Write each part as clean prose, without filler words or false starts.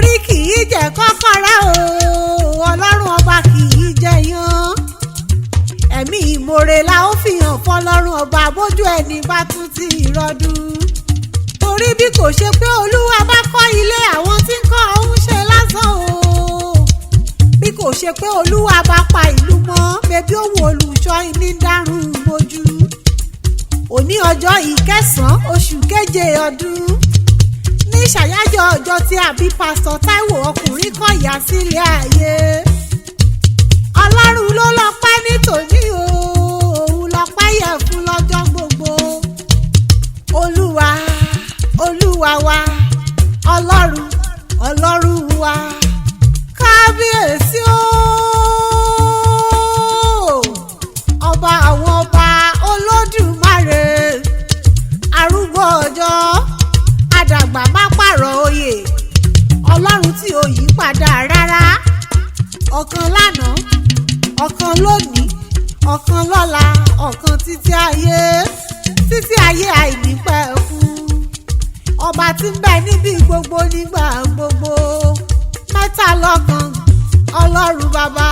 orí kì í jẹ́ kọ́kọ́rẹ́ o ọlọ́run ọba kì í jẹyàn ẹ̀mí ìmoore la ó fi hàn fọlọ́run ọba bójú ẹni bá tún ti rọdún torí bí kò ṣe pé olúwa bá kọ́ ilé àwọn tí ń kọ́ ọ̀hún ṣe lásán o bí kò ṣe pé olúwa bá pa ìlú mọ́ bẹbí òun olùṣọ́ ní dárùn mojú òní ọjọ́ ìkẹsàn-án oṣù keje ọdún ní ìṣàyájọ́ ọjọ́ tí a bí pásítọ̀ Táíwò Ọkùnrinkọ̀yà sílé ayé ọlọ́run ló lọ́pẹ́ ní tòní o òun lọ́pẹ́ yẹ fún lọ́jọ́ gbogbo olúwa olúwa wa ọlọ́run ọlọ́run wa kábíyèsí o ọba àwọn ọba olódùmarè arúgbó ọjọ́ àdàgbà má pààrọ̀ oyè ọlọ́run tí ò yí padà rárá ọ̀kan lánàá ọ̀kan lónìí ọ̀kan lọ́la ọ̀kan títí ayé àìnípẹ̀kun ọba tí ń bẹ níbi gbogbo nígbà gbogbo mẹ́ta lọ́kan ọlọ́run bàbá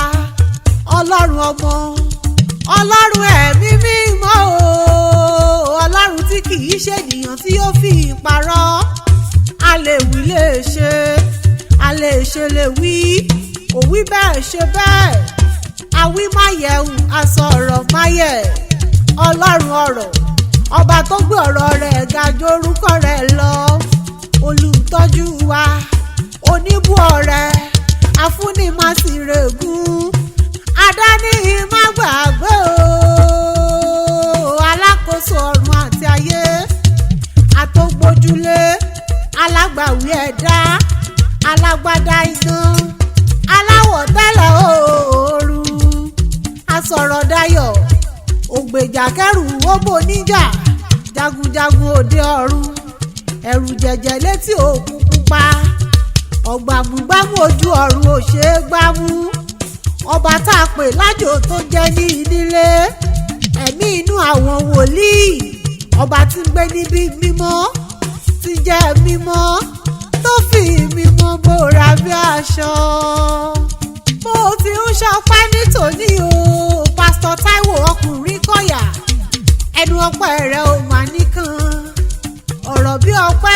ọlọ́run ọmọ ọlọ́run ẹ̀mí mímọ́ o ọlọ́run tí kì í ṣènìyàn tí yóò fi ìparọ́ a lè wí lè ṣe a lè ṣe lè wí òwí bẹ́ẹ̀ ṣe bẹ́ẹ̀ àwí máyẹ̀hùn asọ̀rọ̀ máyẹ̀ ọlọ́run ọ̀rọ̀ ọba tó gbé ọ̀rọ̀ rẹ̀ ga ju orúkọ rẹ̀ lọ olùtọ́jú wa oníbù ọ̀rẹ́ afúnimásírègùn adáni má gbàgbé o alákòóso ọ̀run àti ayé àtògbójúlé alágbàwí ẹ̀dá alágbádá iná aláwọ̀ tẹ́lẹ̀ ooru asọ̀rọ̀dayọ̀ ògbèjà kẹrù wóbò níjà jagunjagun òde ọ̀run ẹ̀rù jẹ̀jẹ̀ létí òkun pupa ọ̀gbàmùgbàmù ojú ọ̀run ò ṣe é gbámú ọba tá a pè lájò tó jẹ́ ní ìdílé ẹ̀mí inú àwọn wòlíì ọba tí ń gbé níbi mímọ́ tí jẹ́ mímọ́ tó fi mímọ́ bóra bí aṣọ bó ti ń ṣọpẹ́ nítòní o pásítọ̀ Táíwò Ọkùnrinkọ̀yà ẹnu ọpẹ́ rẹ̀ ò mà nìkan ọ̀rọ̀ bí ọpẹ́